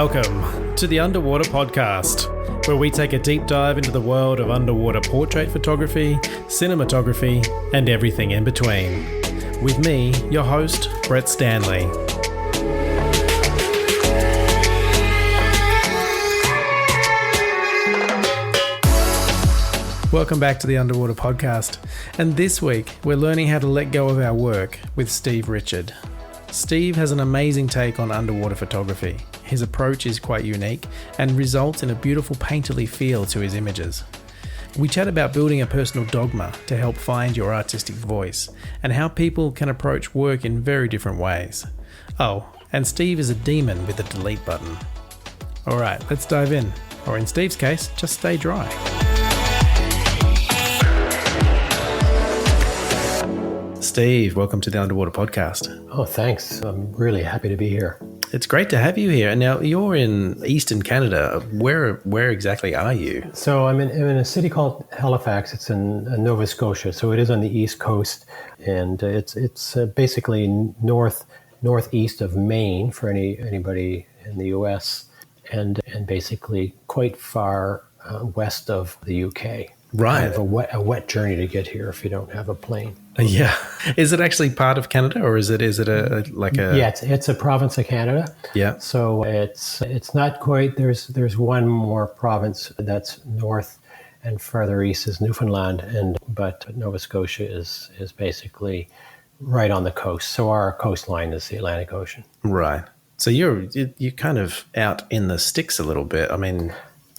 Welcome to the Underwater Podcast, where we take a deep dive into the world of underwater portrait photography, cinematography, and everything in between. With me, your host, Brett Stanley. Welcome back to the Underwater Podcast, and this week we're learning how to let go of our work with Steve Richard. Steve has an amazing take on underwater photography. His approach is quite unique and results in a beautiful painterly feel to his images. We chat about building a personal dogma to help find your artistic voice and how people can approach work in very different ways. Oh, and Steve is a demon with a delete button. Alright, let's dive in. Or in Steve's case, just stay dry. Steve, welcome to the Underwater Podcast. Oh, thanks. I'm really happy to be here. It's great to have you here. And now you're in Eastern Canada. Where exactly are you? So I'm in a city called Halifax. It's in Nova Scotia. So it is on the East Coast, and it's basically northeast of Maine for anybody in the U.S. and basically quite far west of the UK. Right. Kind of a wet journey to get here if you don't have a plane. Yeah. Is it actually part of Canada, or is it a Yeah, it's a province of Canada. Yeah. So it's not quite. There's one more province that's north and further east is Newfoundland, but Nova Scotia is basically right on the coast. So our coastline is the Atlantic Ocean. Right. So you're kind of out in the sticks a little bit. I mean,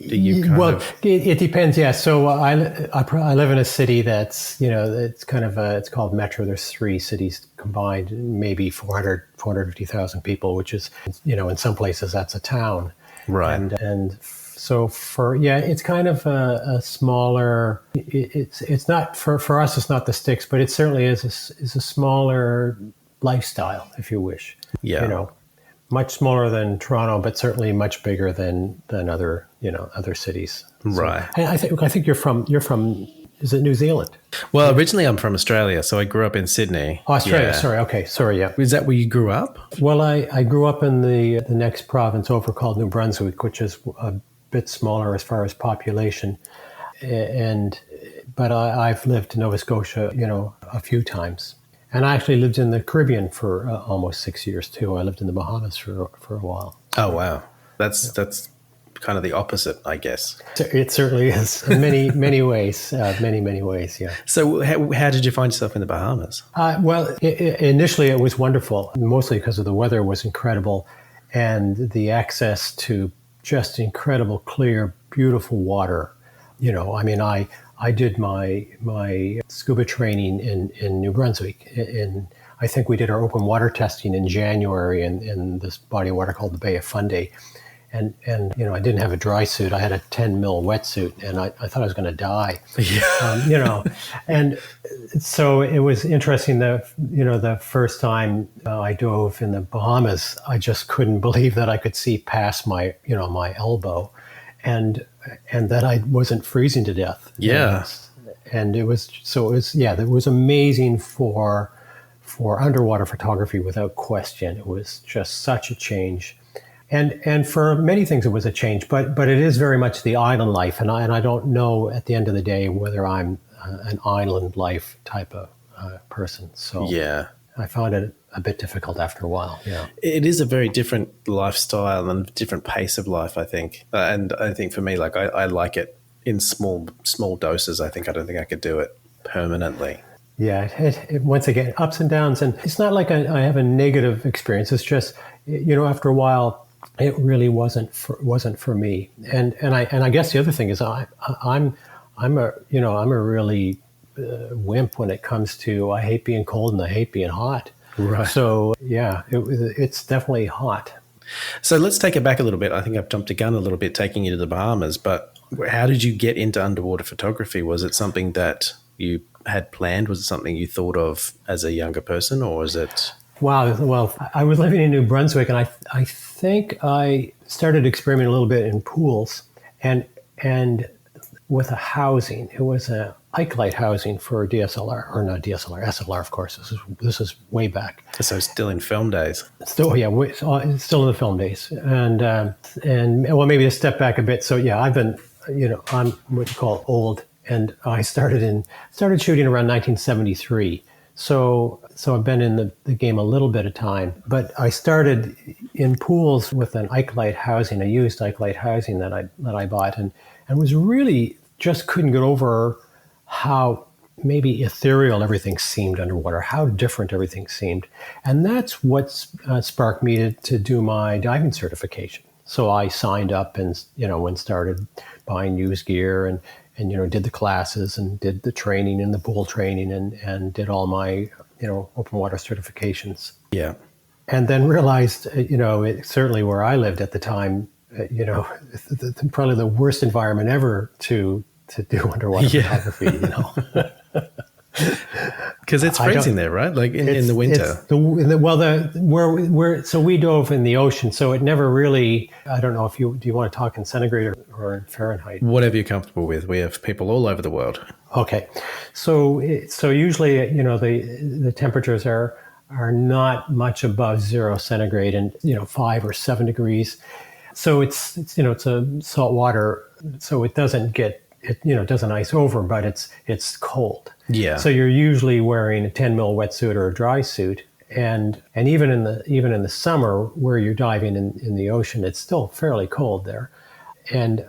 it depends. Yeah. So I live in a city that's, it's kind of it's called Metro. There's three cities combined, maybe 450,000 people, which is, in some places that's a town. Right. And so it's kind of a smaller, it's not for us, it's not the sticks, but it certainly is a smaller lifestyle, if you wish. Yeah. Much smaller than Toronto, but certainly much bigger than other cities. Right. So, I think you're from is it New Zealand? Well, originally I'm from Australia, so I grew up in Sydney. Oh, Australia. Yeah. Sorry. Okay. Sorry. Yeah. Is that where you grew up? Well, I grew up in the next province over called New Brunswick, which is a bit smaller as far as population, but I've lived in Nova Scotia, a few times. And I actually lived in the Caribbean for almost 6 years too. I lived in the Bahamas for a while. Oh wow, that's kind of the opposite, I guess. It certainly is in many ways. Many ways. Yeah. So how did you find yourself in the Bahamas? Initially it was wonderful, mostly because of the weather was incredible, and the access to just incredible, clear, beautiful water. I did my scuba training in New Brunswick. I think we did our open water testing in January in this body of water called the Bay of Fundy. And I didn't have a dry suit. I had a 10 mil wetsuit, and I thought I was going to die. Yeah. And so it was interesting that, the first time I dove in the Bahamas, I just couldn't believe that I could see past my elbow. And that I wasn't freezing to death. Yeah. And it was amazing for underwater photography without question. It was just such a change. And for many things it was a change, but it is very much the island life. And I don't know at the end of the day whether I'm an island life type of person. So yeah, I found it a bit difficult after a while. Yeah, it is a very different lifestyle and different pace of life, I think. And I think for me, like I like it in small doses. I don't think I could do it permanently. Yeah, it once again ups and downs, and it's not like I have a negative experience. It's just after a while, it really wasn't for me. And I guess the other thing is I'm a really wimp when it comes to I hate being cold and I hate being hot. Right. So yeah, it's definitely hot. So let's take it back a little bit. I think I've jumped the gun a little bit taking you to the Bahamas, but how did you get into underwater photography? Was it something that you had planned? Was it something you thought of as a younger person, or was it? Wow. Well, I was living in New Brunswick, and I think I started experimenting a little bit in pools, and with a housing. It was a Ikelite housing for DSLR, or not DSLR, SLR, of course. This is way back. So still in film days. Still, yeah, it's still in the film days, and well, maybe to step back a bit. So yeah, I've been, I'm what you call old, and I started shooting around 1973. So I've been in the game a little bit of time, but I started in pools with an Ikelite housing, a used Ikelite housing that I bought, and was really just couldn't get over how maybe ethereal everything seemed underwater, how different everything seemed. And that's what sparked me to do my diving certification. So I signed up and started buying used gear and did the classes and did the training and the pool training and did all my, open water certifications. Yeah. And then realized, certainly where I lived at the time, probably the worst environment ever to do underwater photography, Because it's freezing there, right? Like in the winter. So we dove in the ocean, so it never really. I don't know if do you want to talk in centigrade or in Fahrenheit? Whatever you're comfortable with. We have people all over the world. Okay, so usually the temperatures are not much above 0 centigrade and 5 or 7 degrees. So it's a salt water, so it doesn't it doesn't ice over, but it's cold. Yeah. So you're usually wearing a 10 mil wetsuit or a dry suit, and even in the summer where you're diving in the ocean, it's still fairly cold there. And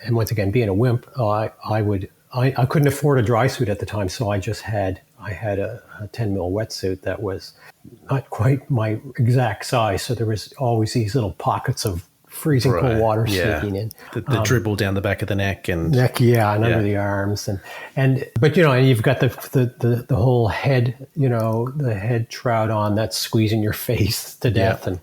once again, being a wimp, I couldn't afford a dry suit at the time, so I had a 10 mil wetsuit that was not quite my exact size. So there was always these little pockets of freezing cold water sneaking in. The dribble down the back of the neck and under the arms but you've got the whole head, the head shroud on that's squeezing your face to death. And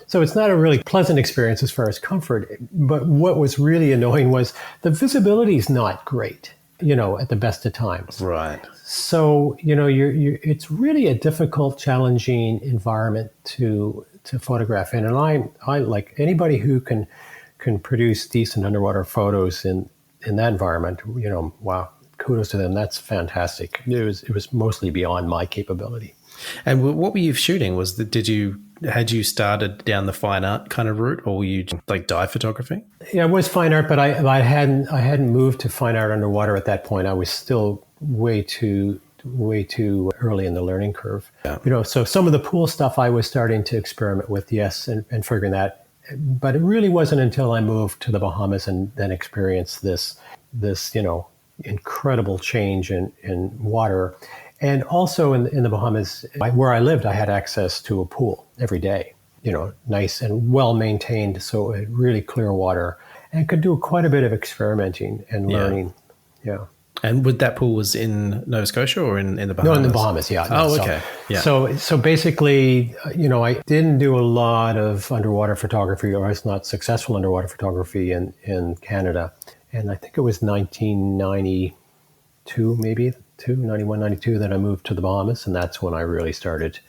so it's not a really pleasant experience as far as comfort. But what was really annoying was the visibility is not great, at the best of times. Right. So, it's really a difficult, challenging environment to photograph in. And I like anybody who can produce decent underwater photos in that environment, wow, kudos to them. That's fantastic. It was mostly beyond my capability. And what were you shooting? Had you started down the fine art kind of route, or were you like dive photography? Yeah, it was fine art, but I hadn't moved to fine art underwater at that point. I was still way too early in the learning curve. Yeah. So some of the pool stuff I was starting to experiment with, yes, and figuring that. But it really wasn't until I moved to the Bahamas and then experienced this incredible change in water. And also in the Bahamas, where I lived, I had access to a pool every day, nice and well maintained. So it really clear water and could do quite a bit of experimenting and learning. Yeah. And that pool was in Nova Scotia or in the Bahamas? No, in the Bahamas, yeah. Oh, okay. Yeah. So basically, I didn't do a lot of underwater photography, or I was not successful underwater photography in Canada. And I think it was 1992, maybe, 91, 92, that I moved to the Bahamas. And that's when I really started,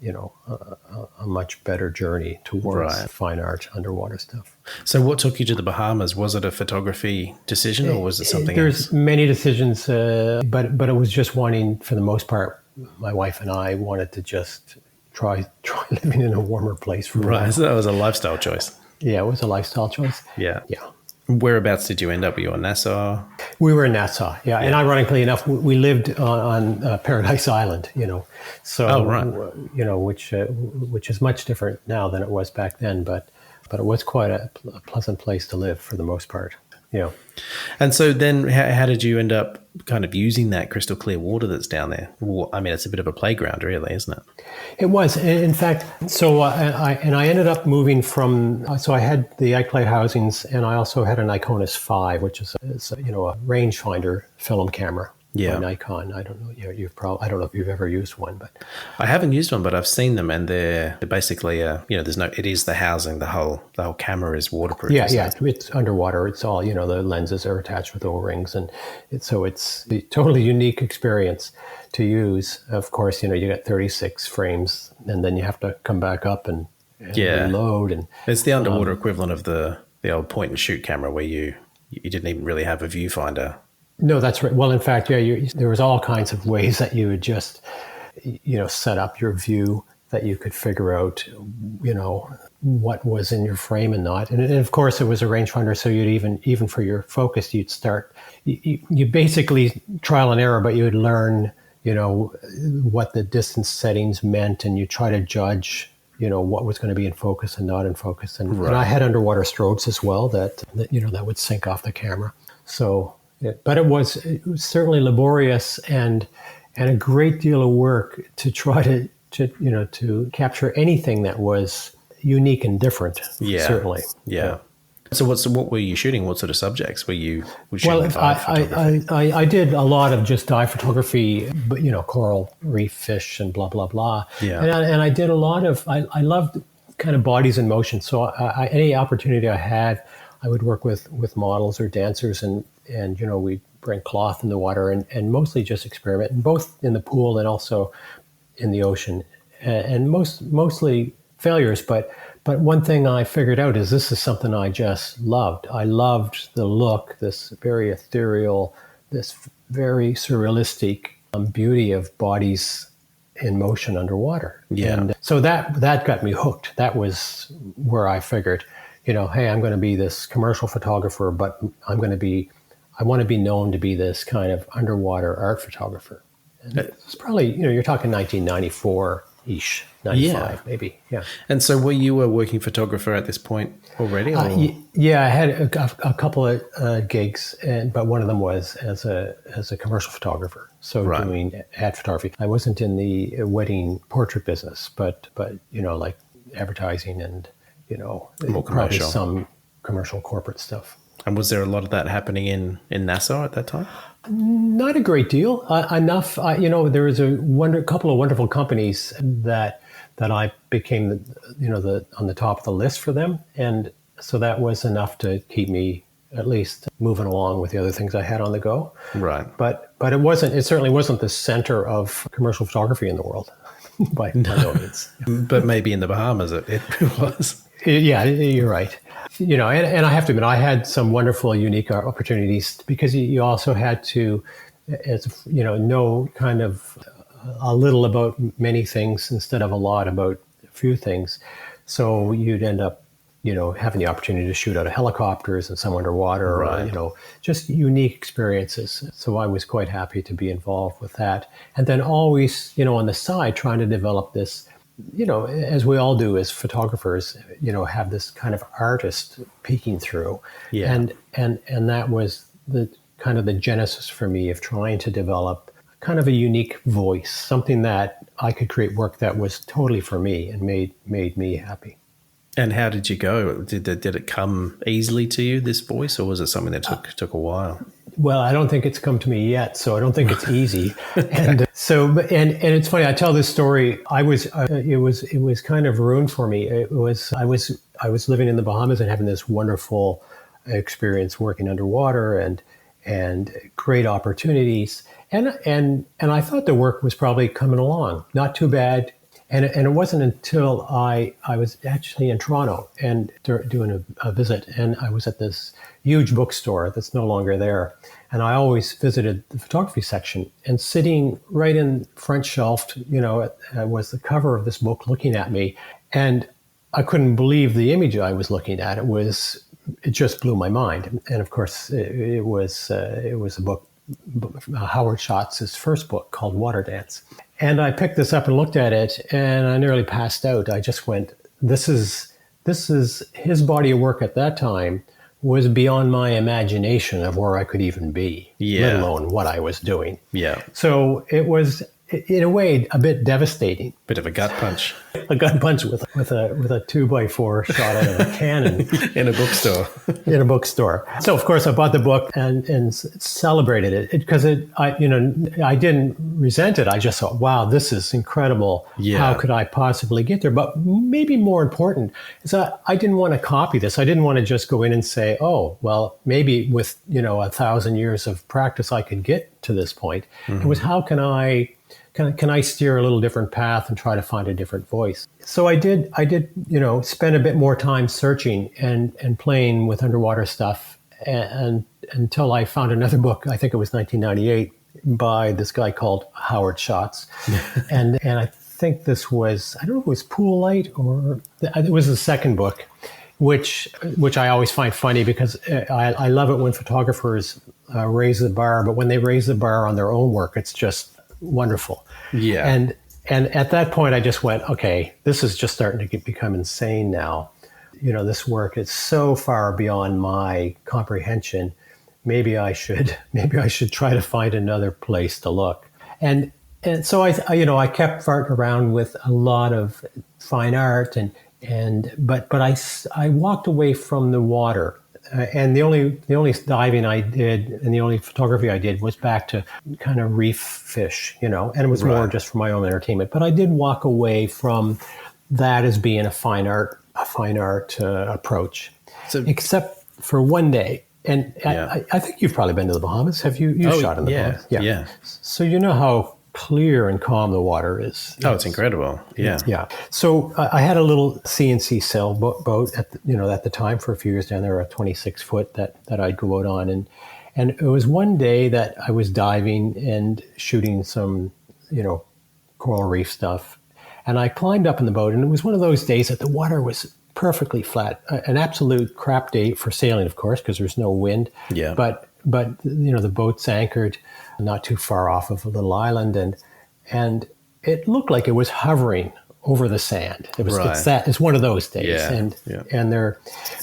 a much better journey towards fine art underwater stuff. So what took you to the Bahamas? Was it a photography decision or was it something else? There's many decisions, but it was just wanting, for the most part, my wife and I wanted to just try living in a warmer place for a while. So that was a lifestyle choice. Yeah, it was a lifestyle choice. Yeah. Whereabouts did you end up? Were you on Nassau? We were in Nassau, yeah. And ironically enough, we lived on Paradise Island, So, which is much different now than it was back then, but it was quite a pleasant place to live for the most part. Yeah. And so then how did you end up kind of using that crystal clear water that's down there? Well, I mean, it's a bit of a playground, really, isn't it? It was. In fact, so I ended up moving from, so I had the Ikelite housings, and I also had an Iconis 5, which is a rangefinder film camera. Yeah, Nikon. I don't know. I don't know if you've ever used one, but I haven't used one, but I've seen them, and they're basically, there's no. It is the housing. The whole camera is waterproof. Yeah, it's underwater. It's all the lenses are attached with O-rings, and it's a totally unique experience to use. Of course, you get 36 frames, and then you have to come back up and reload. And it's the underwater equivalent of the old point and shoot camera, where you didn't even really have a viewfinder. No, that's right. Well, in fact, yeah, there was all kinds of ways that you would just, set up your view, that you could figure out, what was in your frame and not. And of course, it was a rangefinder, so you'd even for your focus, you'd start, you basically trial and error, but you would learn, what the distance settings meant, and you try to judge, what was going to be in focus and not in focus. And I had underwater strobes as well that would sync off the camera. So, but it was certainly laborious and a great deal of work to try to capture anything that was unique and different. Yeah. Certainly. Yeah. So what were you shooting? What sort of subjects were you shooting? I did a lot of just dive photography, but coral reef fish and blah blah blah. Yeah. And I did a lot of I loved kind of bodies in motion. So any opportunity I had, I would work with models or dancers, and we'd bring cloth in the water and mostly just experiment, and both in the pool and also in the ocean, and mostly failures, but one thing I figured out is this is something I just loved. I loved the look, this very ethereal, this very surrealistic beauty of bodies in motion underwater. Yeah. And so that got me hooked. That was where I figured, hey, I'm going to be this commercial photographer, but I want to be known to be this kind of underwater art photographer. And it's probably, you're talking 1994-ish. 95, maybe, yeah. And so were you a working photographer at this point already? Yeah, I had a couple of gigs, but one of them was as a commercial photographer. So doing ad photography. I wasn't in the wedding portrait business, but like advertising and more commercial, some commercial corporate stuff. And was there a lot of that happening in Nassau at that time? Not a great deal. Enough. There was a couple of wonderful companies that I became on the top of the list for them, and so that was enough to keep me at least moving along with the other things I had on the go. Right. But it certainly wasn't the center of commercial photography in the world by no means. But maybe in the Bahamas it was. Yeah, you're right. And I have to admit, I had some wonderful, unique opportunities because you also had to, know kind of a little about many things instead of a lot about a few things. So you'd end up, having the opportunity to shoot out of helicopters and some underwater, right. or, just unique experiences. So I was quite happy to be involved with that. And then always, on the side, trying to develop this, as we all do as photographers, have this kind of artist peeking through. Yeah. And that was the kind of the genesis for me of trying to develop kind of a unique voice, something that I could create work that was totally for me and made me happy. And how did you go? Did it come easily to you, this voice, or was it something that took a while? Well, I don't think it's come to me yet, so I don't think it's easy. And so, and it's funny. I tell this story. It was kind of ruined for me. I was living in the Bahamas and having this wonderful experience working underwater and great opportunities. And I thought the work was probably coming along, not too bad. And it wasn't until I was actually in Toronto and doing a visit, and I was at this huge bookstore that's no longer there. And I always visited the photography section, and sitting right in front shelf, was the cover of this book looking at me. And I couldn't believe the image I was looking at. It just blew my mind. And of course, it was a book, Howard Schatz's first book called Water Dance. And I picked this up and looked at it, and I nearly passed out. I just went, this is his body of work at that time was beyond my imagination of where I could even be, let alone what I was doing. Yeah. So it was, in a way, a bit devastating. Bit of a gut punch. A gut punch with a 2x4 shot out of a cannon. In a bookstore. In a bookstore. So of course I bought the book and celebrated it because I didn't resent it. I just thought, wow, this is incredible. Yeah. How could I possibly get there? But maybe more important is I didn't want to copy this. I didn't want to just go in and say, oh, well, maybe with 1,000 years of practice I could get to this point. Mm-hmm. It was how can I steer a little different path and try to find a different voice? So I did, spend a bit more time searching and playing with underwater stuff. and until I found another book, I think it was 1998, by this guy called Howard Schatz. and I think this was, I don't know if it was Pool Light or it was the second book, which I always find funny because I love it when photographers raise the bar, but when they raise the bar on their own work, it's just wonderful. Yeah. And at that point, I just went, okay, this is just starting to become insane now. This work is so far beyond my comprehension. Maybe I should try to find another place to look. And so I kept farting around with a lot of fine art but I walked away from the water. And the only diving I did and the only photography I did was back to kind of reef fish, and it was more just for my own entertainment. But I did walk away from that as being a fine art approach, except for one day. And I think you've probably been to the Bahamas. Have you shot in the Bahamas? Yeah. So you know how clear and calm the water is. Oh, it's incredible. Yeah. Yeah. So I had a little CNC sail boat at the time for a few years down there, a 26 foot that I'd go out on. And it was one day that I was diving and shooting some, coral reef stuff. And I climbed up in the boat, and it was one of those days that the water was perfectly flat, an absolute crap day for sailing, of course, because there's no wind. Yeah. But the boat's anchored not too far off of a little island, and it looked like it was hovering over the sand. It's one of those days.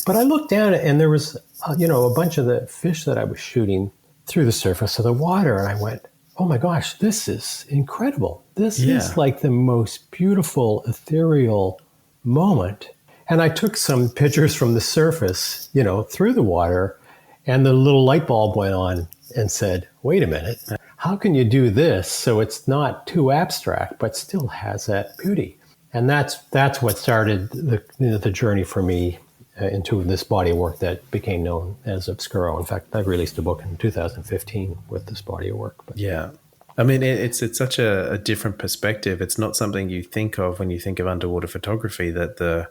But I looked down and there was a bunch of the fish that I was shooting through the surface of the water, and I went, oh my gosh, this is incredible. This is like the most beautiful ethereal moment. And I took some pictures from the surface, through the water, and the little light bulb went on and said, wait a minute, how can you do this so it's not too abstract, but still has that beauty? And that's what started the journey for me into this body of work that became known as Obscuro. In fact, I released a book in 2015 with this body of work. But. Yeah. I mean, it's such a different perspective. It's not something you think of when you think of underwater photography, that the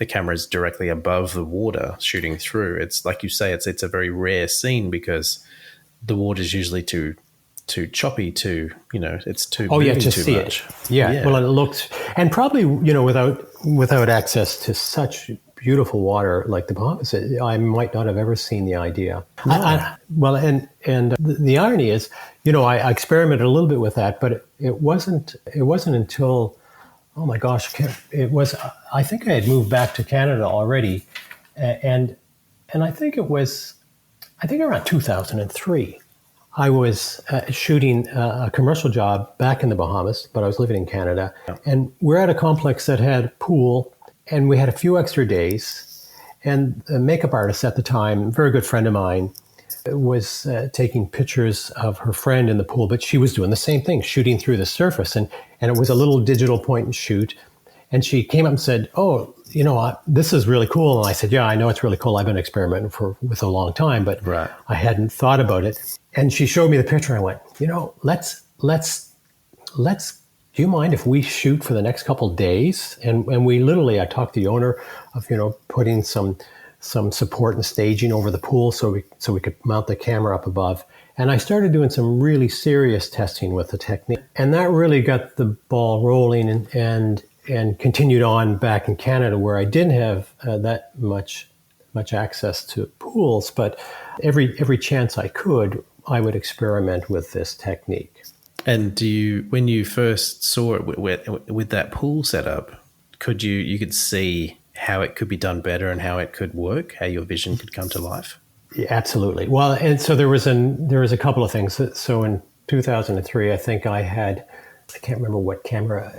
camera is directly above the water shooting through. It's like you say, it's a very rare scene because the water is usually too choppy, it's too moving to too see much. It. Yeah. Well, it looked, and probably, without access to such beautiful water like the Bahamas, I might not have ever seen the idea. No. And the irony is, I experimented a little bit with that, but it wasn't until, oh my gosh, I think I had moved back to Canada already, and I think it was around 2003. I was shooting a commercial job back in the Bahamas, but I was living in Canada, and we're at a complex that had a pool, and we had a few extra days, and the makeup artist at the time, a very good friend of mine, was taking pictures of her friend in the pool, but she was doing the same thing, shooting through the surface, and it was a little digital point and shoot, and she came up and said, oh, this is really cool. And I said, yeah, I know it's really cool. I've been experimenting with a long time, but I hadn't thought about it. And she showed me the picture. And I went, let's. Do you mind if we shoot for the next couple of days? And I talked to the owner of putting some support and staging over the pool so we could mount the camera up above. And I started doing some really serious testing with the technique, and that really got the ball rolling and continued on back in Canada, where I didn't have that much access to pools, but every chance I could, I would experiment with this technique. And when you first saw it with that pool setup, you could see how it could be done better and how it could work, how your vision could come to life? Yeah, absolutely. Well, and so there was a couple of things. So in 2003, I think I can't remember what camera.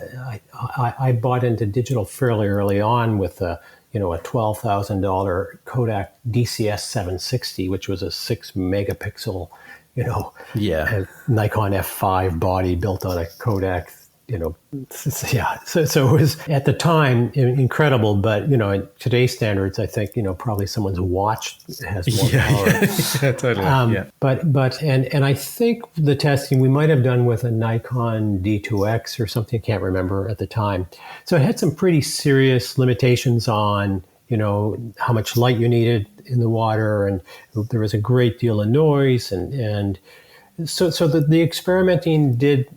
I bought into digital fairly early on with a $12,000 Kodak DCS 760, which was a 6 megapixel, Nikon F5 body built on a Kodak. So it was at the time incredible, but in today's standards, I think probably someone's watch has more power. Yeah, totally. But I think the testing we might have done with a Nikon D2X or something, I can't remember at the time. So it had some pretty serious limitations on how much light you needed in the water, and there was a great deal of noise, and so the experimenting did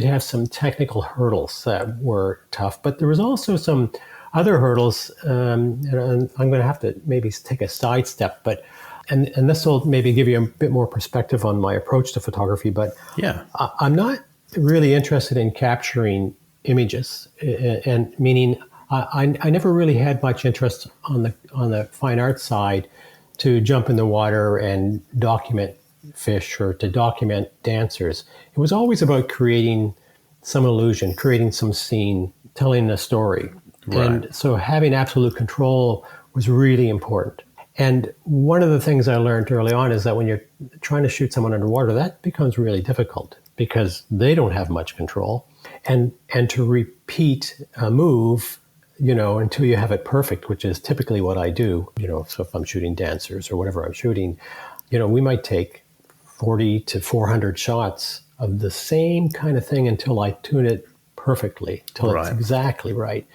have some technical hurdles that were tough, but there was also some other hurdles, and I'm going to have to maybe take a sidestep, but and this will maybe give you a bit more perspective on my approach to photography. But Yeah. I'm not really interested in capturing images, and meaning I never really had much interest on the fine art side to jump in the water and document fish or to document dancers. It was always about creating some illusion, creating some scene, telling a story. Right. And so having absolute control was really important. And one of the things I learned early on is that when you're trying to shoot someone underwater, that becomes really difficult because they don't have much control. And to repeat a move, until you have it perfect, which is typically what I do, so if I'm shooting dancers or whatever I'm shooting, we might take 40 to 400 shots of the same kind of thing until I tune it perfectly, till it's exactly right.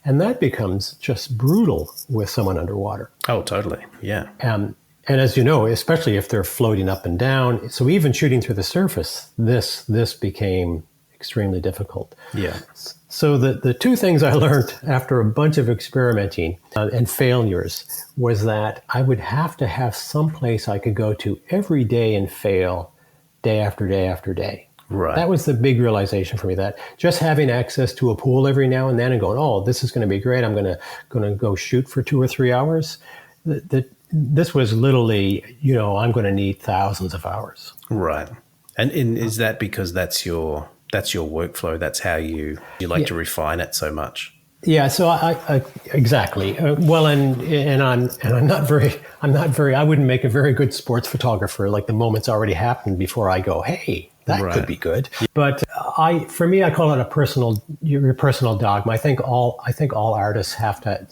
And that becomes just brutal with someone underwater. Oh, totally. Yeah. And as you know, especially if they're floating up and down, so even shooting through the surface, this became extremely difficult. Yeah. So the two things I learned after a bunch of experimenting and failures was that I would have to have some place I could go to every day and fail day after day after day. Right. That was the big realization for me, that just having access to a pool every now and then and going, oh, this is going to be great, I'm going to go shoot for 2 or 3 hours. This was literally, I'm going to need thousands of hours. Right. And is that because that's your workflow? That's how you like to refine it so much? Yeah. So I exactly. Well, and I'm not very. I wouldn't make a very good sports photographer. Like the moment's already happened before I go, hey, that could be good. But for me, I call it your personal dogma. I think all artists have to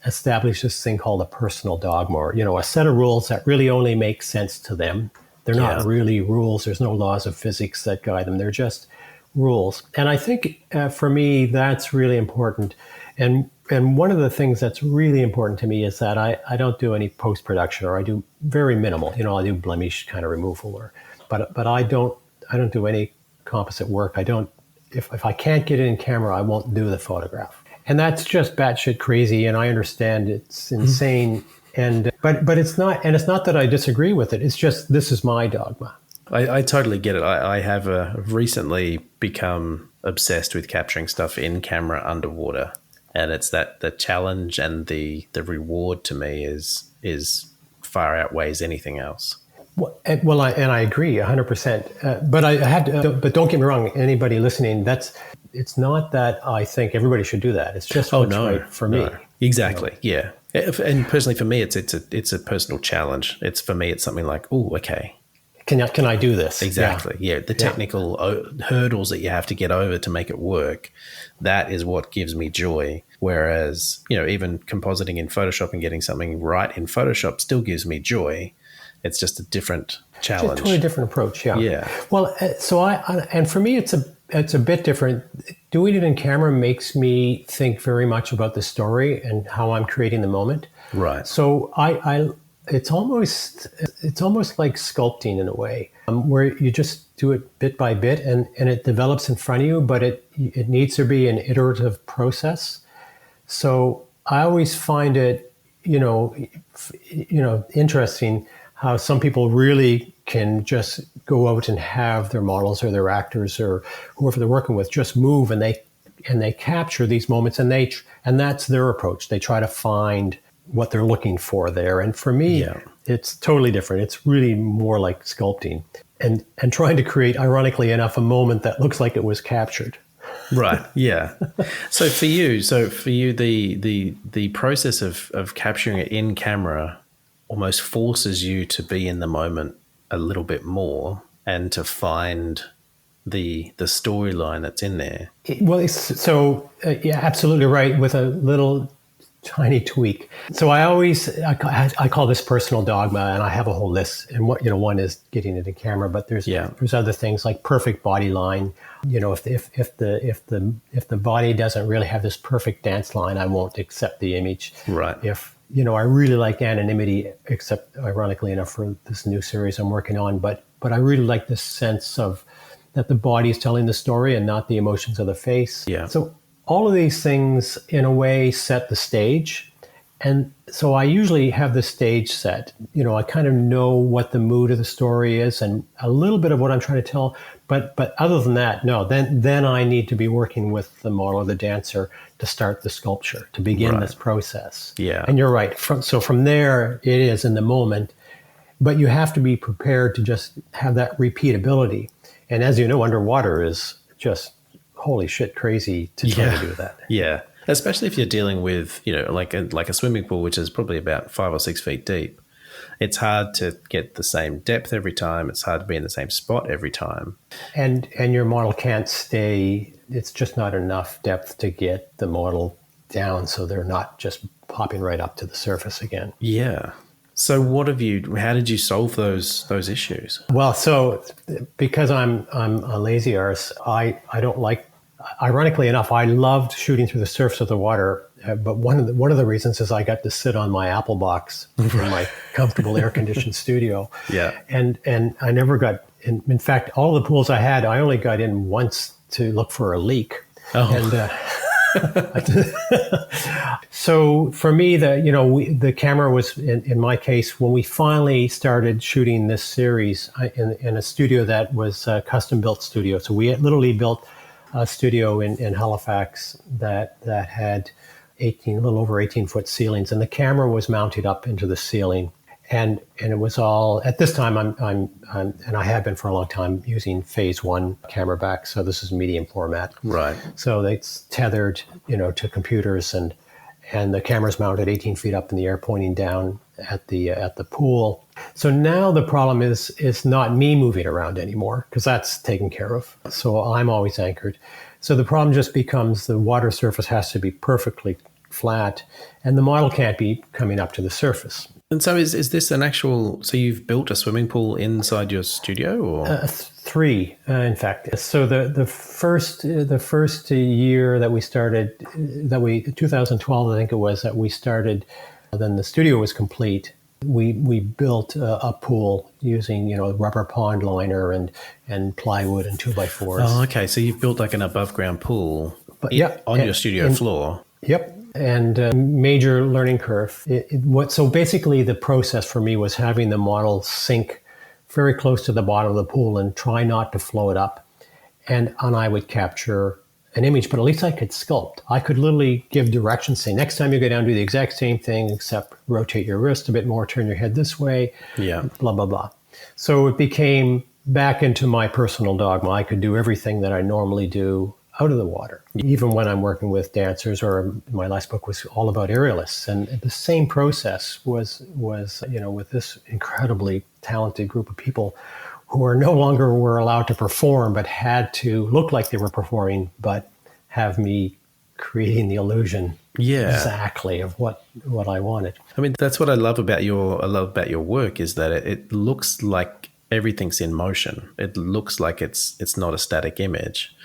establish this thing called a personal dogma, or a set of rules that really only make sense to them. They're not really rules. There's no laws of physics that guide them. They're just rules. And I think for me, that's really important. And one of the things that's really important to me is that I don't do any post-production, or I do very minimal. I do blemish kind of removal, but I don't do any composite work. I don't. If I can't get it in camera, I won't do the photograph. And that's just batshit crazy. And I understand it's insane. And but it's not. And it's not that I disagree with it. It's just this is my dogma. I totally get it. I have recently become obsessed with capturing stuff in camera underwater, and it's that the challenge and the reward to me is far outweighs anything else. Well, I agree 100%. But I had to, but don't get me wrong. Anybody listening, it's not that I think everybody should do that. It's just what's right for me. Exactly. Yeah. And personally, for me, it's a personal challenge. For me, it's something like, oh, okay. Can I do this? Exactly. Yeah. The technical hurdles that you have to get over to make it work, that is what gives me joy. Whereas, even compositing in Photoshop and getting something right in Photoshop still gives me joy. It's just a different challenge. It's a totally different approach. Yeah. Yeah. Well, so and for me, it's a bit different. Doing it in camera makes me think very much about the story and how I'm creating the moment. Right. So it's almost like sculpting in a way, where you just do it bit by bit and it develops in front of you, but it needs to be an iterative process. So I always find it, interesting how some people really can just go out and have their models or their actors or whoever they're working with just move and they capture these moments and that's their approach. They try to find what they're looking for there. And for me, it's totally different. It's really more like sculpting and trying to create, ironically enough, a moment that looks like it was captured. Right. Yeah. So for you, the process of capturing it in camera almost forces you to be in the moment a little bit more and to find the storyline that's in there. Well, yeah, absolutely right. With a little tiny tweak. So I call this personal dogma, and I have a whole list. And one is getting it in camera, but there's other things like perfect body line. If the body doesn't really have this perfect dance line, I won't accept the image. Right. If I really like anonymity, except ironically enough for this new series I'm working on, but I really like this sense of that the body is telling the story and not the emotions of the face. Yeah. So all of these things, in a way, set the stage. And so I usually have the stage set. I kind of know what the mood of the story is and a little bit of what I'm trying to tell. But other than that, no, then I need to be working with the model or the dancer to start the sculpture, to begin this process. Yeah. And you're right. From there, it is in the moment. But you have to be prepared to just have that repeatability. And as you know, underwater is just holy shit crazy to try to do that. Yeah. Especially if you're dealing with, like a swimming pool, which is probably about 5 or 6 feet deep. It's hard to get the same depth every time. It's hard to be in the same spot every time. And your model can't stay, it's just not enough depth to get the model down so they're not just popping right up to the surface again. Yeah. So how did you solve those issues? Well, so because I'm a lazy arse, I don't like, ironically enough, I loved shooting through the surface of the water. But one of the reasons is I got to sit on my Apple box in my comfortable air-conditioned studio. Yeah. And I never got, in fact, all the pools I had, I only got in once to look for a leak. Oh. And so for me, the camera was, in my case, when we finally started shooting this series in a studio that was a custom-built studio. So we literally built a studio in Halifax that had a little over 18-foot ceilings, and the camera was mounted up into the ceiling, and it was all at this time. I'm and I have been for a long time using Phase 1 camera back, so this is medium format. Right. So it's tethered, to computers, and the camera's mounted 18 feet up in the air, pointing down at the pool. So now the problem is not me moving around anymore, because that's taken care of. So I'm always anchored. So the problem just becomes the water surface has to be perfectly flat, and the model can't be coming up to the surface. And so is this an actual, so you've built a swimming pool inside your studio, or? 3, in fact. So the first year that we started, 2012, I think it was, that we started, then the studio was complete. We built a pool using, rubber pond liner and plywood and 2x4s. Oh, okay. So you've built like an above ground pool on your studio floor. Yep. And major learning curve. So basically the process for me was having the model sink very close to the bottom of the pool and try not to flow it up. And I would capture an image, but at least I could sculpt. I could literally give directions, say, next time you go down, do the exact same thing, except rotate your wrist a bit more, turn your head this way, blah, blah, blah. So it became back into my personal dogma. I could do everything that I normally do out of the water, even when I'm working with dancers, or my last book was all about aerialists. And the same process was with this incredibly talented group of people who are no longer were allowed to perform, but had to look like they were performing, but have me creating the illusion exactly of what I wanted. I mean, that's what I love about your work, is that it looks like everything's in motion. It looks like it's not a static image.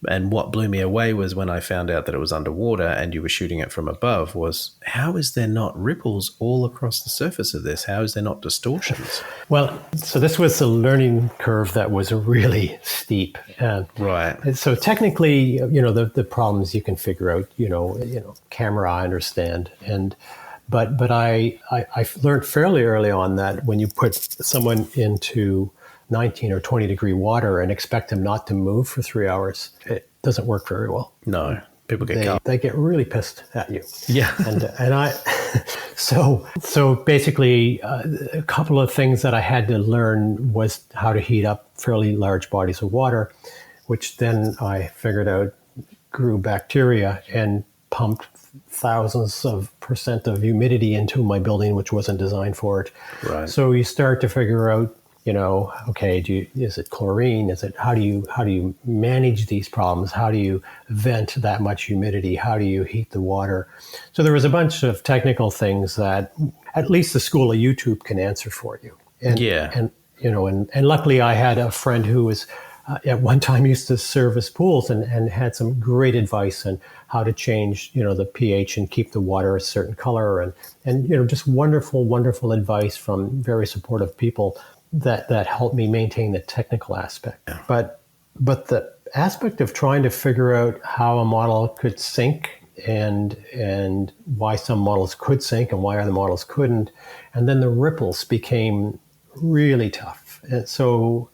And what blew me away was when I found out that it was underwater and you were shooting it from above, was how is there not ripples all across the surface of this? How is there not distortions? Well, so this was a learning curve that was really steep. Right. So technically, the problems you can figure out, camera, I understand. But I learned fairly early on that when you put someone into 19 or 20 degree water and expect them not to move for 3 hours, it doesn't work very well. No, people get they get really pissed at you. Yeah. and I so basically a couple of things that I had to learn was how to heat up fairly large bodies of water, which then I figured out grew bacteria and pumped thousands of % of humidity into my building, which wasn't designed for it. Right. So you start to figure out, Okay, is it chlorine? Is it how do you manage these problems? How do you vent that much humidity? How do you heat the water? So there was a bunch of technical things that at least the school of YouTube can answer for you. And luckily I had a friend who was at one time used to service pools and had some great advice on how to change, the pH and keep the water a certain color and just wonderful advice from very supportive people that helped me maintain the technical aspect. Yeah. But the aspect of trying to figure out how a model could sync and why some models could sync and why other models couldn't, and then the ripples became really tough. And so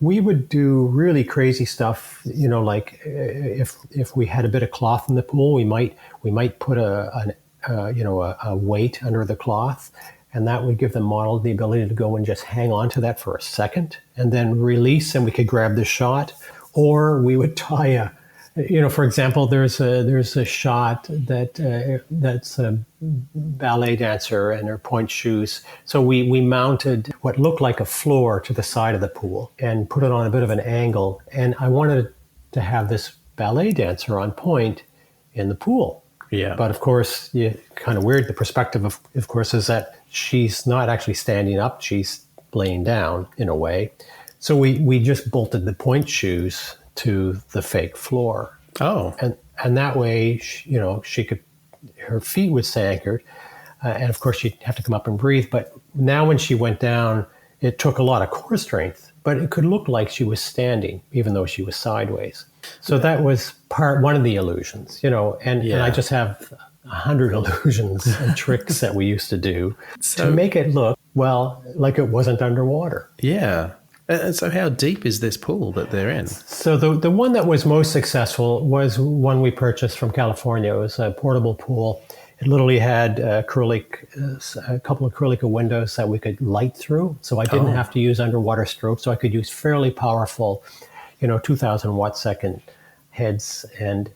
we would do really crazy stuff, like if we had a bit of cloth in the pool, we might put a weight under the cloth, and that would give the model the ability to go and just hang on to that for a second and then release, and we could grab the shot. Or we would tie for example, there's a shot that's a ballet dancer and her pointe shoes. So we mounted what looked like a floor to the side of the pool and put it on a bit of an angle. And I wanted to have this ballet dancer on pointe in the pool. Yeah. But of course, kind of weird. The perspective of course, is that she's not actually standing up; she's laying down in a way. So we just bolted the pointe shoes to the fake floor. Oh. And that way, she could, her feet would stay anchored. And of course, she'd have to come up and breathe. But now when she went down, it took a lot of core strength, but it could look like she was standing, even though she was sideways. So that was one of the illusions, and I just have 100 illusions and tricks that we used to do to make it look, like it wasn't underwater. Yeah. And so how deep is this pool that they're in? So the one that was most successful was one we purchased from California. It was a portable pool. It literally had a couple of acrylic windows that we could light through. So I didn't have to use underwater strobe. So I could use fairly powerful, 2,000 watt second heads. And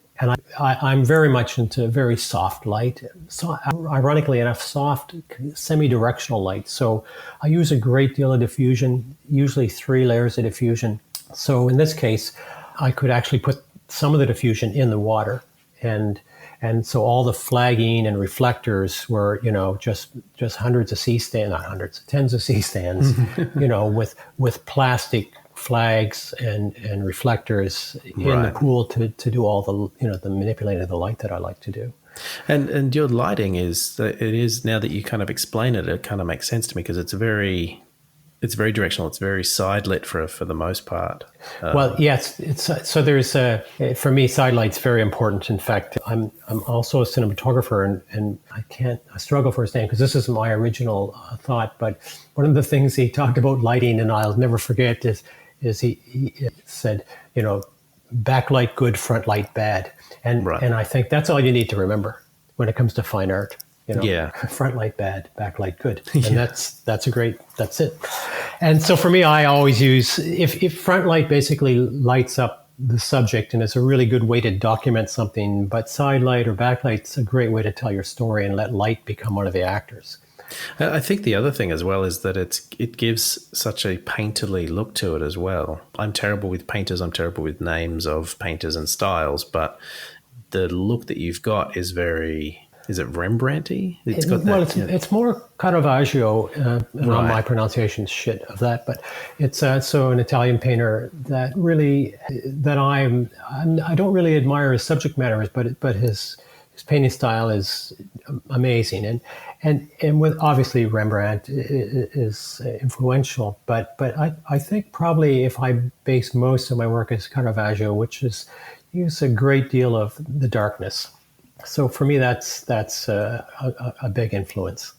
I'm very much into very soft light. So ironically enough, soft semi-directional light. So I use a great deal of diffusion, usually 3 layers of diffusion. So in this case, I could actually put some of the diffusion in the water. And so all the flagging and reflectors were, just hundreds of C-stands, not hundreds, tens of C-stands, with plastic flags and reflectors in the pool to do all the manipulating of the light that I like to do. And your lighting is now that you kind of explain it, it kind of makes sense to me because it's very directional. It's very side lit for the most part. Well, yes, it's so there's for me side light's very important. In fact, I'm also a cinematographer and I struggle for his name because this is my original thought. But one of the things he talked about lighting, and I'll never forget, is he said, backlight good, front light bad. And I think that's all you need to remember when it comes to fine art. Front light bad, backlight good. And that's it. And so for me, I always use, if front light basically lights up the subject and it's a really good way to document something, but side light or backlight's a great way to tell your story and let light become one of the actors. I think the other thing as well is that it gives such a painterly look to it as well. I'm terrible with painters. I'm terrible with names of painters and styles, but the look that you've got is very, is it Rembrandt-y? It's more Caravaggio, my pronunciation shit of that, but it's so an Italian painter that really, I don't really admire his subject matter, but his painting style is amazing, and with obviously Rembrandt is influential, but I think probably if I base most of my work as Caravaggio, which is use a great deal of the darkness. So for me, that's a big influence.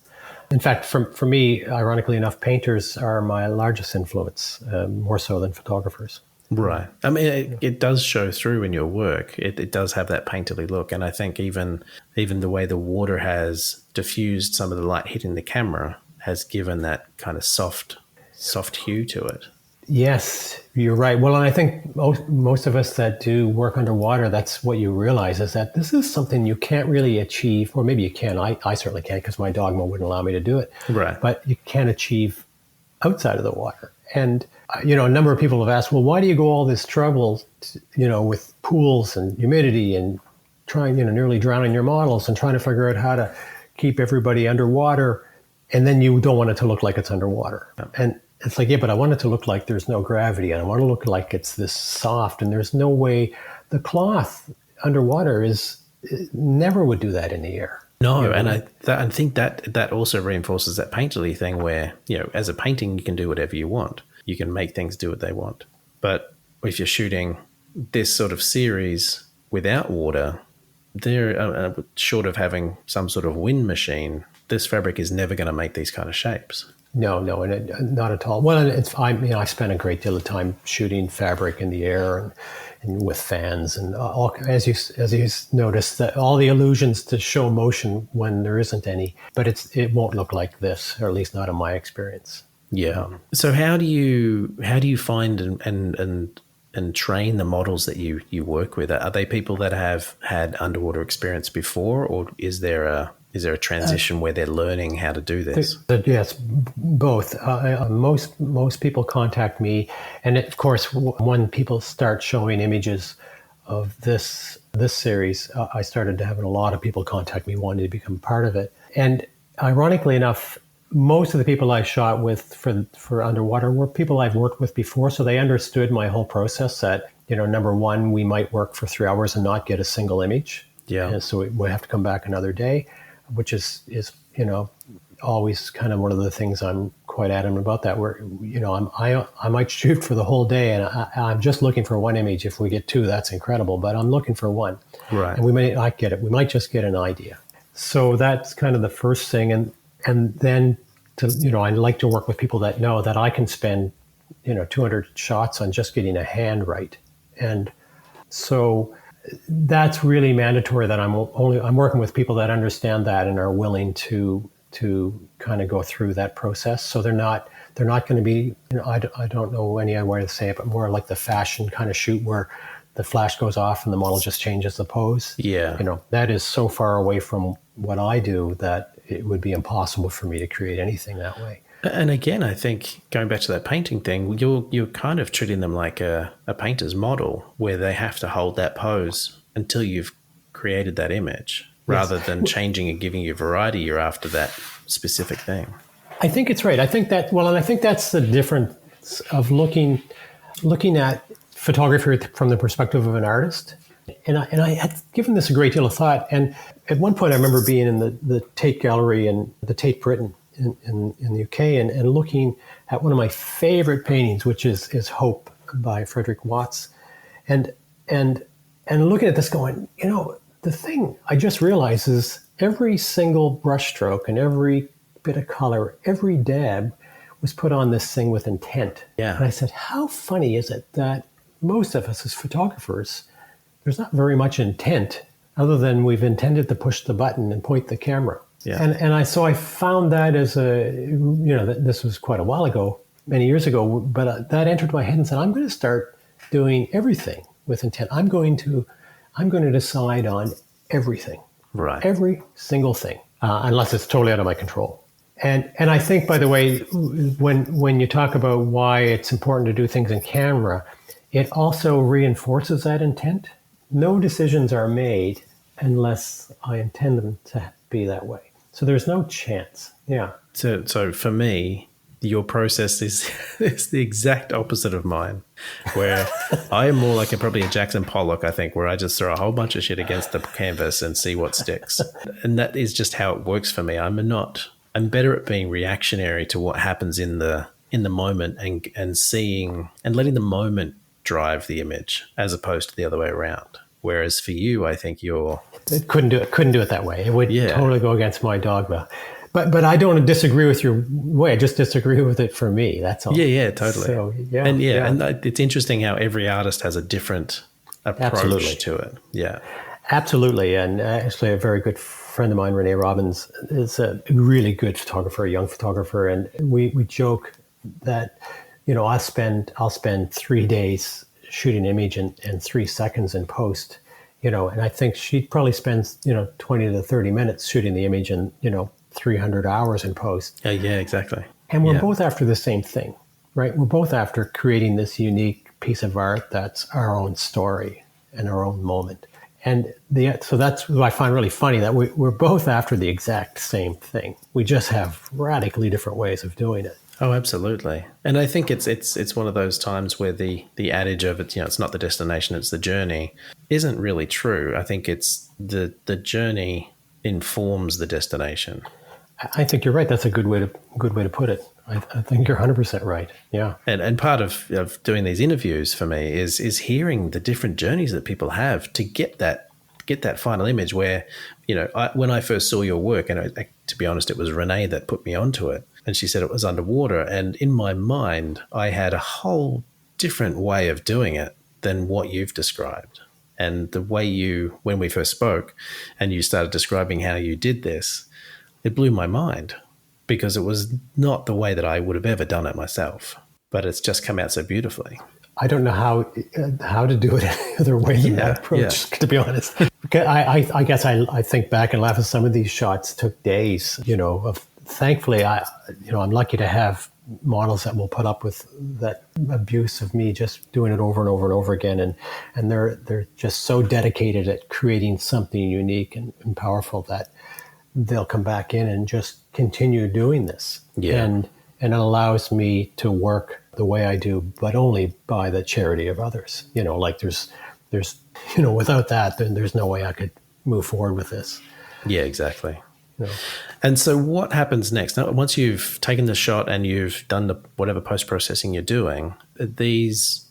In fact, for me, ironically enough, painters are my largest influence, more so than photographers. Right. I mean, it does show through in your work. It does have that painterly look. And I think even the way the water has diffused some of the light hitting the camera has given that kind of soft hue to it. Yes, you're right. Well, and I think most of us that do work underwater, that's what you realize is that this is something you can't really achieve, or maybe you can. I certainly can't because my dogma wouldn't allow me to do it. Right. But you can't achieve outside of the water. And, a number of people have asked, well, why do you go all this trouble, with pools and humidity and trying, nearly drowning your models and trying to figure out how to keep everybody underwater. And then you don't want it to look like it's underwater. And it's like, yeah, but I want it to look like there's no gravity, and I want to look like it's this soft, and there's no way the cloth underwater never would do that in the air. No, and I think that also reinforces that painterly thing where, as a painting, you can do whatever you want. You can make things do what they want. But if you're shooting this sort of series without water, they're short of having some sort of wind machine, this fabric is never going to make these kind of shapes. No, not at all. Well, I spent a great deal of time shooting fabric in the air and with fans and all, as you noticed, that all the illusions to show motion when there isn't any. But it won't look like this, or at least not in my experience. Yeah. So how do you find and train the models that you work with? Are they people that have had underwater experience before, or is there a transition where they're learning how to do this? Yes, both. Most people contact me, and of course, when people start showing images of this series, I started to have a lot of people contact me wanting to become part of it. And ironically enough, most of the people I shot with for underwater were people I've worked with before, so they understood my whole process. That number one, we might work for 3 hours and not get a single image. Yeah. And so we have to come back another day, which is always kind of one of the things I'm quite adamant about. That where I might shoot for the whole day, and I'm just looking for one image. If we get two, that's incredible. But I'm looking for one. Right. And we may not get it. We might just get an idea. So that's kind of the first thing, and then I like to work with people that know that I can spend 200 shots on just getting a hand right. And so that's really mandatory, that I'm working with people that understand that and are willing to kind of go through that process. So they're not going to be, I don't know any other way to say it, but more like the fashion kind of shoot where the flash goes off and the model just changes the pose. Yeah. That is so far away from what I do that it would be impossible for me to create anything that way. And again, I think going back to that painting thing, you're kind of treating them like a painter's model, where they have to hold that pose until you've created that image, rather than changing and giving you variety. You're after that specific thing. I think it's right. I think that's the difference of looking at photography from the perspective of an artist. And I had given this a great deal of thought. And at one point, I remember being in the Tate Gallery in the Tate Britain in the UK and looking at one of my favorite paintings, which is Hope by Frederick Watts, and looking at this, going, the thing I just realized is every single brushstroke and every bit of color, every dab was put on this thing with intent. Yeah. And I said, how funny is it that most of us as photographers, there's not very much intent other than we've intended to push the button and point the camera. Yeah. And so I found that as this was quite a while ago, many years ago, but that entered my head and said, I'm going to start doing everything with intent. I'm going to decide on everything. Right. Every single thing, unless it's totally out of my control. And I think, by the way, when you talk about why it's important to do things in camera, it also reinforces that intent. No decisions are made unless I intend them to be that way. So there's no chance. Yeah. So for me, your process is the exact opposite of mine, where I am more like probably a Jackson Pollock, I think, where I just throw a whole bunch of shit against the canvas and see what sticks. And that is just how it works for me. I'm better at being reactionary to what happens in the moment and seeing and letting the moment drive the image, as opposed to the other way around. Whereas for you, I think couldn't do it that way. It would totally go against my dogma. But I don't disagree with your way. I just disagree with it for me. That's all. Yeah, totally. So, and it's interesting how every artist has a different approach to it. Yeah, absolutely. And actually, a very good friend of mine, Renee Robbins, is a really good photographer, a young photographer, and we joke that I'll spend 3 days shooting an image and 3 seconds in post. And I think she probably spends 20 to 30 minutes shooting the image and 300 hours in post. Yeah, exactly. And we're both after the same thing. right? We're both after creating this unique piece of art that's our own story and our own moment. And so that's what I find really funny, that we're both after the exact same thing. We just have radically different ways of doing it. Oh, absolutely. And I think it's one of those times where the adage of it, it's not the destination, it's the journey, isn't really true. I think it's the journey informs the destination. I think you're right. That's a good way to put it. I think you're 100% right. Yeah. And part of doing these interviews for me is hearing the different journeys that people have to get that final image where, when I first saw your work, and to be honest, it was Renee that put me onto it, and she said it was underwater. And in my mind, I had a whole different way of doing it than what you've described. And the way when we first spoke and you started describing how you did this, it blew my mind, because it was not the way that I would have ever done it myself, but it's just come out so beautifully. I don't know how to do it any other way than that approach, to be honest. I guess I think back and laugh at some of these shots took days, thankfully I'm lucky to have models that will put up with that abuse of me just doing it over and over and over again. And they're just so dedicated at creating something unique and powerful that they'll come back in and just continue doing this. Yeah. And it allows me to work the way I do, but only by the charity of others. Like there's without that, then there's no way I could move forward with this. Yeah, exactly. And so what happens next? Now, once you've taken the shot and you've done whatever post-processing you're doing, is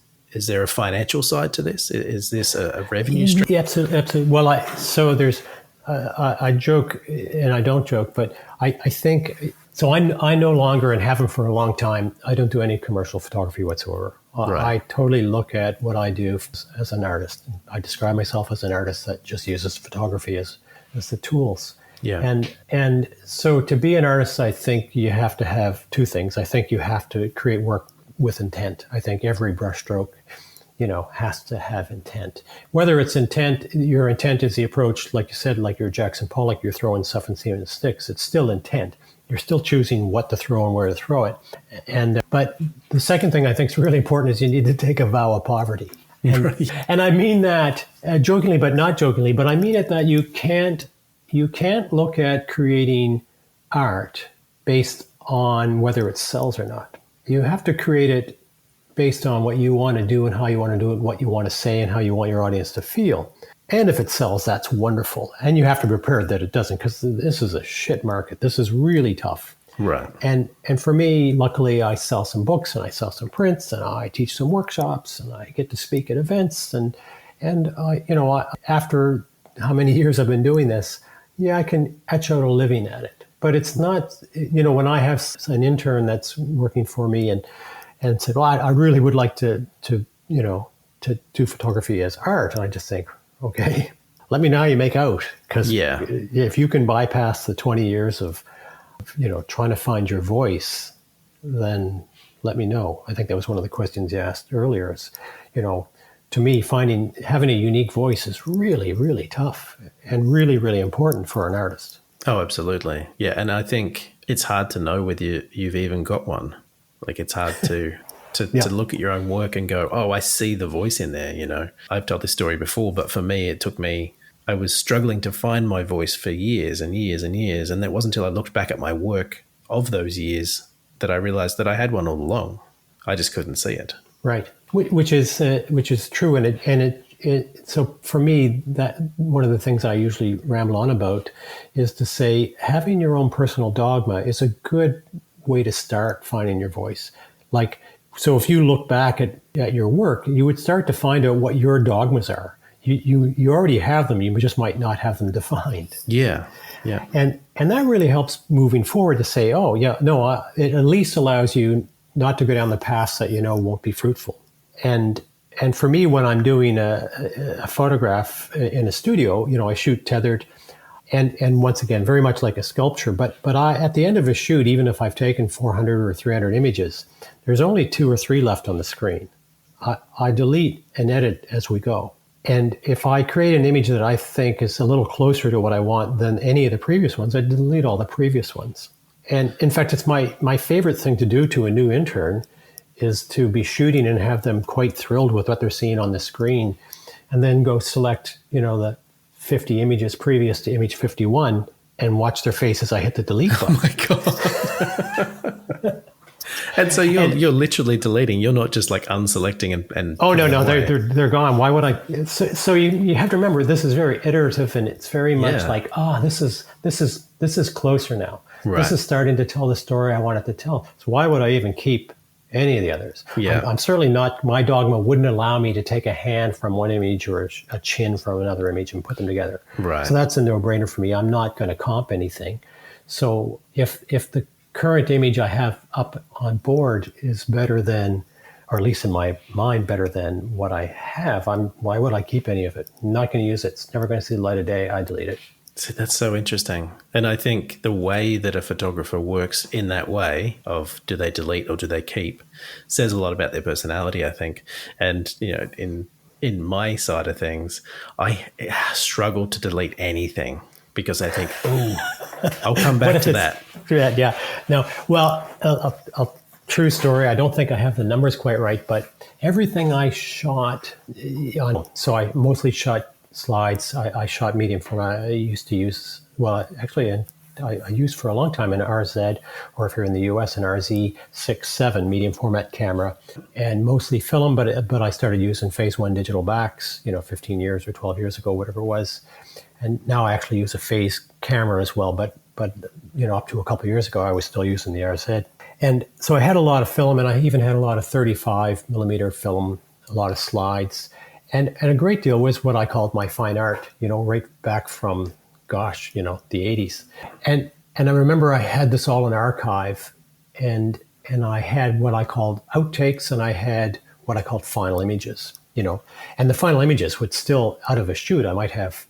there a financial side to this? Is this a revenue stream? Yeah, absolutely. Well, I joke and I don't joke, but I think, so I no longer, and haven't for a long time, I don't do any commercial photography whatsoever. Right. I totally look at what I do as an artist. I describe myself as an artist that just uses photography as the tools. Yeah. And so to be an artist, I think you have to have two things. I think you have to create work with intent. I think every brushstroke, has to have intent. Whether it's intent, your intent is the approach, like you said, like you're Jackson Pollock, you're throwing stuff and seeing it sticks. It's still intent. You're still choosing what to throw and where to throw it. But the second thing I think is really important is you need to take a vow of poverty. And I mean that jokingly, but not jokingly, but I mean it that you can't look at creating art based on whether it sells or not. You have to create it based on what you want to do and how you want to do it, what you want to say and how you want your audience to feel. And if it sells, that's wonderful. And you have to be prepared that it doesn't, because this is a shit market. This is really tough. Right. And for me, luckily, I sell some books and I sell some prints and I teach some workshops and I get to speak at events. And after how many years I've been doing this, I can etch out a living at it. But it's not, when I have an intern that's working for me and said, well, I really would like to do photography as art. And I just think, okay, let me know how you make out. Because if you can bypass the 20 years of, trying to find your voice, then let me know. I think that was one of the questions you asked earlier is, to me, having a unique voice is really, really tough and really, really important for an artist. Oh, absolutely. Yeah. And I think it's hard to know whether you've even got one. Like it's hard to look at your own work and go, oh, I see the voice in there. I've told this story before, but for me, I was struggling to find my voice for years and years and years. And it wasn't until I looked back at my work of those years that I realized that I had one all along. I just couldn't see it. Right. Which is true. So for me, that one of the things I usually ramble on about is to say, having your own personal dogma is a good way to start finding your voice. So if you look back at your work, you would start to find out what your dogmas are. You already have them. You just might not have them defined. Yeah. Yeah. And that really helps moving forward to say, it at least allows you not to go down the paths that won't be fruitful. And for me, when I'm doing a photograph in a studio, I shoot tethered. And once again, very much like a sculpture, but I, at the end of a shoot, even if I've taken 400 or 300 images, there's only 2 or 3 left on the screen. I delete and edit as we go. And if I create an image that I think is a little closer to what I want than any of the previous ones, I delete all the previous ones. And in fact, it's my favorite thing to do to a new intern is to be shooting and have them quite thrilled with what they're seeing on the screen, and then go select, the 50 images previous to image 51 and watch their face as I hit the delete button. Oh my God. And so you're literally deleting. You're not just like unselecting and oh no, they're gone. Why would I? So you have to remember, this is very iterative, and it's very much like, this is closer now. Right. This is starting to tell the story I wanted to tell. So why would I even keep any of the others? Yeah. I'm certainly not. My dogma wouldn't allow me to take a hand from one image or a chin from another image and put them together. Right. So that's a no-brainer for me. I'm not going to comp anything. So if the current image I have up on board is better than, or at least in my mind, better than what I have, why would I keep any of it? I'm not going to use it. It's never going to see the light of day. I delete it. See, that's so interesting. And I think the way that a photographer works in that way of do they delete or do they keep says a lot about their personality, I think. And, in my side of things, I struggle to delete anything because I think, I'll come back to that. Yeah. No, well, a true story. I don't think I have the numbers quite right, but everything I shot so I mostly shot slides. I shot medium format. I used to use, I used for a long time an RZ, or if you're in the US, an RZ6-7 medium format camera, and mostly film, but I started using phase 1 digital backs, 15 years or 12 years ago, whatever it was. And now I actually use a phase camera as well, but up to a couple of years ago, I was still using the RZ. And so I had a lot of film, and I even had a lot of 35 millimeter film, a lot of slides. And a great deal was what I called my fine art, right back from, the 80s. And I remember I had this all in archive, and I had what I called outtakes, and I had what I called final images, And the final images would still, out of a shoot, I might have,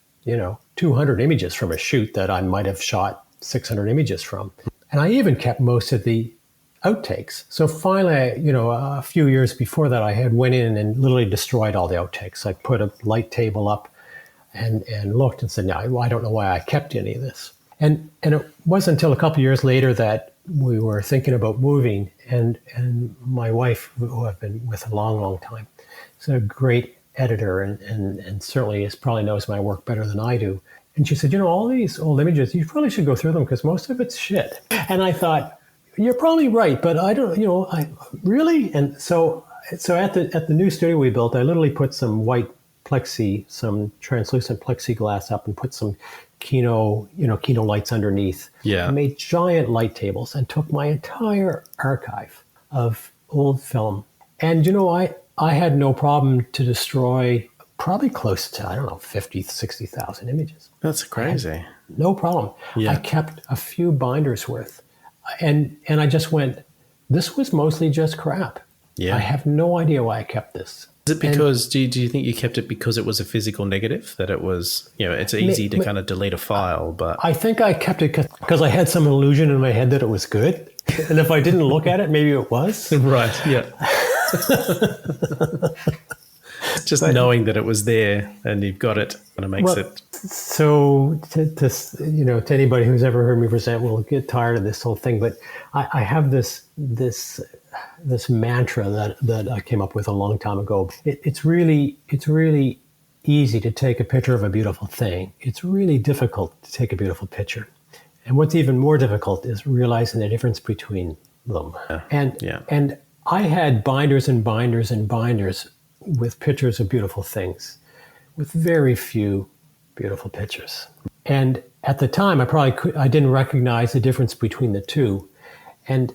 200 images from a shoot that I might have shot 600 images from. And I even kept most of the outtakes. So finally, a few years before that, I had went in and literally destroyed all the outtakes. I put a light table up and looked and said, no, I don't know why I kept any of this. And it wasn't until a couple of years later that we were thinking about moving, and my wife, who I've been with a long, long time, is a great editor and certainly probably knows my work better than I do. And she said, all these old images, you probably should go through them because most of it's shit. And I thought, you're probably right, but I don't, I really? And so at the new studio we built, I literally put some white some translucent plexiglass up and put some Kino lights underneath. Yeah. I made giant light tables and took my entire archive of old film. And, I had no problem to destroy probably close to, 50, 60,000 images. That's crazy. No problem. Yeah. I kept a few binders worth. And I just went, this was mostly just crap. Yeah. I have no idea why I kept this. Is it because, do you think you kept it because it was a physical negative? That it was, it's easy to kind of delete a file, but... I think I kept it because I had some illusion in my head that it was good. And if I didn't look at it, maybe it was. Right, yeah. Just knowing that it was there and you've got it kind of makes it. So to anybody who's ever heard me present will get tired of this whole thing, but I have this mantra that I came up with a long time ago. It's really easy to take a picture of a beautiful thing. It's really difficult to take a beautiful picture. And what's even more difficult is realizing the difference between them. And I had binders and binders and binders with pictures of beautiful things, with very few beautiful pictures. And at the time, I didn't recognize the difference between the two. And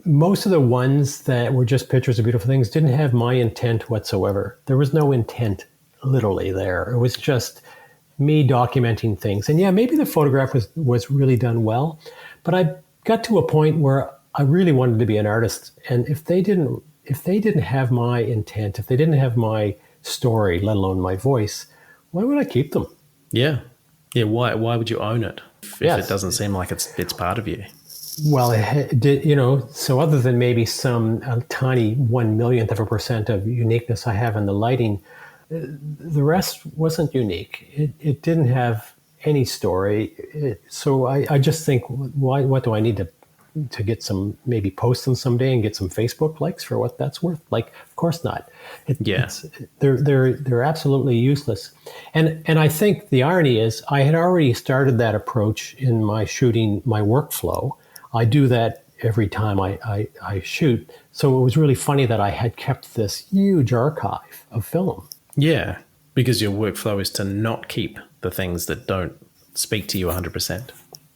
most of the ones that were just pictures of beautiful things didn't have my intent whatsoever. There was no intent literally there. It was just me documenting things. And yeah, maybe the photograph was really done well, but I got to a point where I really wanted to be an artist. And if they didn't have my intent, if they didn't have my story, let alone my voice, why would I keep them? Yeah. Yeah. Why would you own it if it doesn't seem like it's part of you? Well, it did, so other than maybe a tiny 1/1,000,000 of a percent of uniqueness I have in the lighting, the rest wasn't unique. It didn't have any story. So I just think, what do I need to to get some, maybe post them someday and get some Facebook likes for what that's worth. Like, of course not. They're absolutely useless. And I think the irony is I had already started that approach in my shooting, my workflow. I do that every time I shoot. So it was really funny that I had kept this huge archive of film. Yeah, because your workflow is to not keep the things that don't speak to you 100%.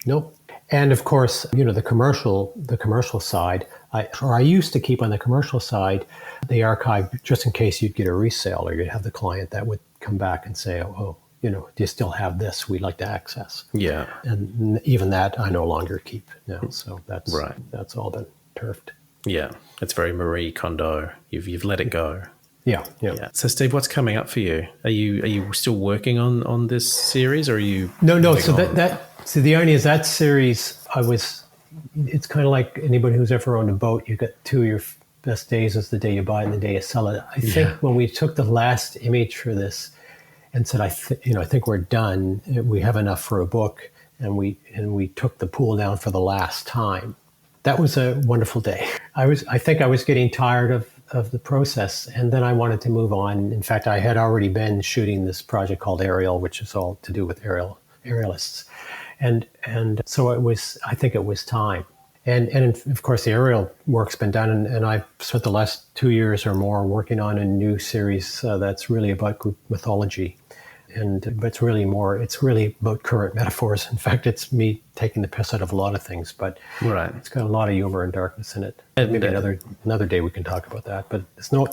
Nope. And of course, the commercial side, I used to keep on the commercial side the archive just in case you'd get a resale or you'd have the client that would come back and say, oh, do you still have this? We'd like to access. Yeah. And even that I no longer keep now. So that's right. That's all been turfed. Yeah. It's very Marie Kondo. You've let it go. Yeah. So Steve, what's coming up for you? Are you still working on this series, or are you? No. So the irony is that series, it's kind of like anybody who's ever owned a boat. You get two of your best days is the day you buy it and the day you sell it. I think when we took the last image for this and said, I think we're done. We have enough for a book, and we took the pool down for the last time. That was a wonderful day. I think I was getting tired of the process, and then I wanted to move on. In fact, I had already been shooting this project called Aerial, which is all to do with aerialists, and so I think it was time. And of course, the aerial work's been done, and I've spent the last 2 years or more working on a new series that's really about group mythology. But it's really about current metaphors. In fact, it's me taking the piss out of a lot of things, but It's got a lot of humor and darkness in it. And maybe another day we can talk about that. But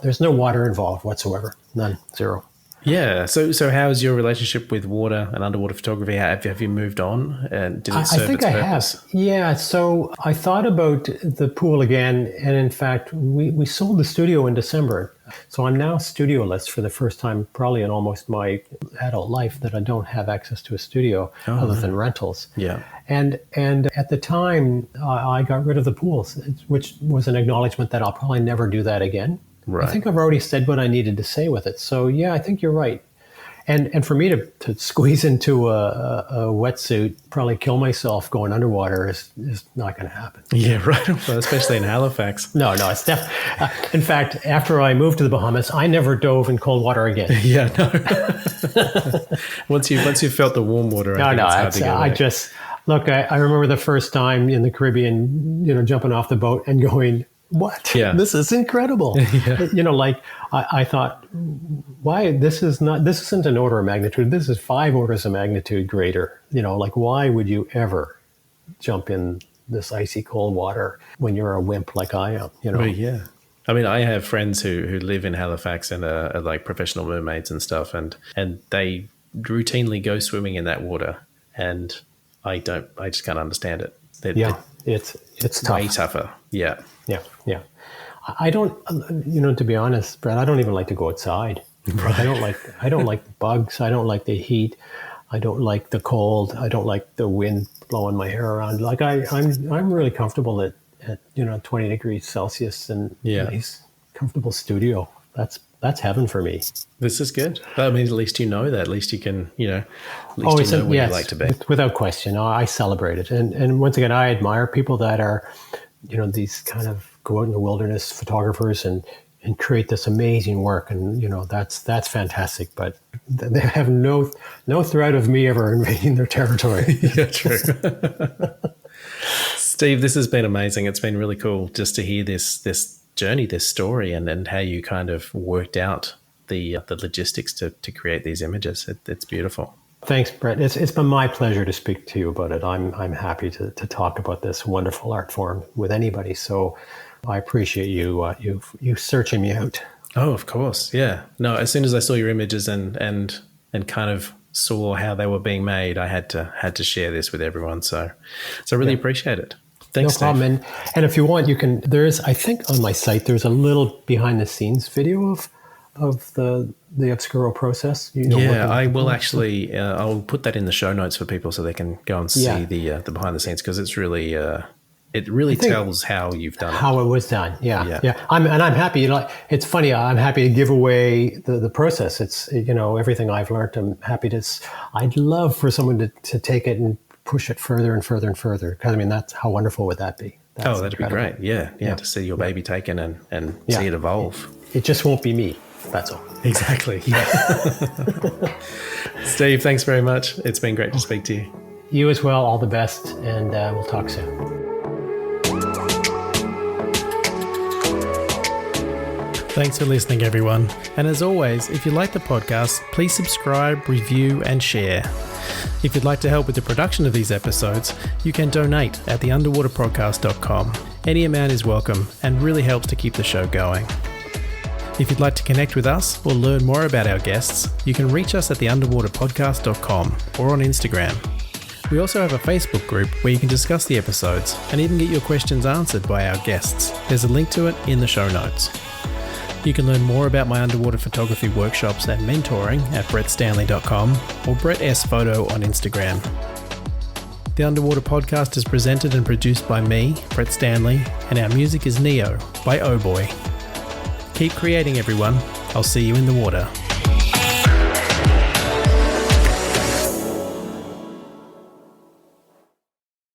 there's no water involved whatsoever. None. Zero. Yeah. So how's your relationship with water and underwater photography? Have you moved on? And did it serve its purpose? I have. Yeah. So I thought about the pool again, and in fact, we sold the studio in December. So I'm now studioless for the first time, probably in almost my adult life, that I don't have access to a studio other than rentals. Yeah. And at the time, I got rid of the pools, which was an acknowledgement that I'll probably never do that again. Right. I think I've already said what I needed to say with it. So yeah, I think you're right. And for me to squeeze into a wetsuit, probably kill myself going underwater is not going to happen. Yeah, right. Well, especially in Halifax. No, it's in fact, after I moved to the Bahamas, I never dove in cold water again. Yeah, no. once you felt the warm water, I remember the first time in the Caribbean, jumping off the boat and going, what? Yeah. This is incredible. Yeah. I thought, why this isn't an order of magnitude. This is 5 orders of magnitude greater. Why would you ever jump in this icy cold water when you're a wimp like I am? Well, yeah. I mean, I have friends who live in Halifax and are like professional mermaids and stuff, and they routinely go swimming in that water, and I just can't understand it. It's way tougher. Yeah. Yeah. I don't, to be honest, Brad, I don't even like to go outside. Right. I don't like the bugs. I don't like the heat. I don't like the cold. I don't like the wind blowing my hair around. I'm really comfortable at 20 degrees Celsius and nice, comfortable studio. That's heaven for me. This is good. I mean, at least you know that. At least you can, at least you know where you like to be. Without question. I celebrate it. And once again, I admire people that are, these kind of go out in the wilderness photographers and create this amazing work. And, that's fantastic. But they have no threat of me ever invading their territory. Yeah, true. Steve, this has been amazing. It's been really cool just to hear this journey, this story, and how you kind of worked out the logistics to create these images. It's beautiful. Thanks, Brett. It's been my pleasure to speak to you about it. I'm happy to talk about this wonderful art form with anybody. So I appreciate you searching me out. Oh, of course. Yeah. No, as soon as I saw your images and kind of saw how they were being made, I had to share this with everyone. So I really appreciate it. Thanks, no problem. And if you want, you can. I think on my site there's a little behind the scenes video of the Obscuro process. I will actually. I'll put that in the show notes for people so they can go and see the behind the scenes, because it's really it really tells how you've done it. How it was done. Yeah. I'm happy. It's funny. I'm happy to give away the process. It's everything I've learned. I'm happy to. I'd love for someone to take it and push it further and further and further. Because that's how wonderful would that be? That'd incredible. be great. Yeah. To see your baby taken and see it evolve. It just won't be me. That's all. Exactly. Yeah. Steve, thanks very much. It's been great to speak to you. You as well. All the best, and we'll talk soon. Thanks for listening, everyone. And as always, if you like the podcast, please subscribe, review, and share. If you'd like to help with the production of these episodes, you can donate at theunderwaterpodcast.com. Any amount is welcome and really helps to keep the show going. If you'd like to connect with us or learn more about our guests, you can reach us at theunderwaterpodcast.com or on Instagram. We also have a Facebook group where you can discuss the episodes and even get your questions answered by our guests. There's a link to it in the show notes. You can learn more about my underwater photography workshops and mentoring at brettstanley.com or Brett S Photo on Instagram. The Underwater Podcast is presented and produced by me, Brett Stanley, and our music is Neo by Oh Boy. Keep creating, everyone. I'll see you in the water.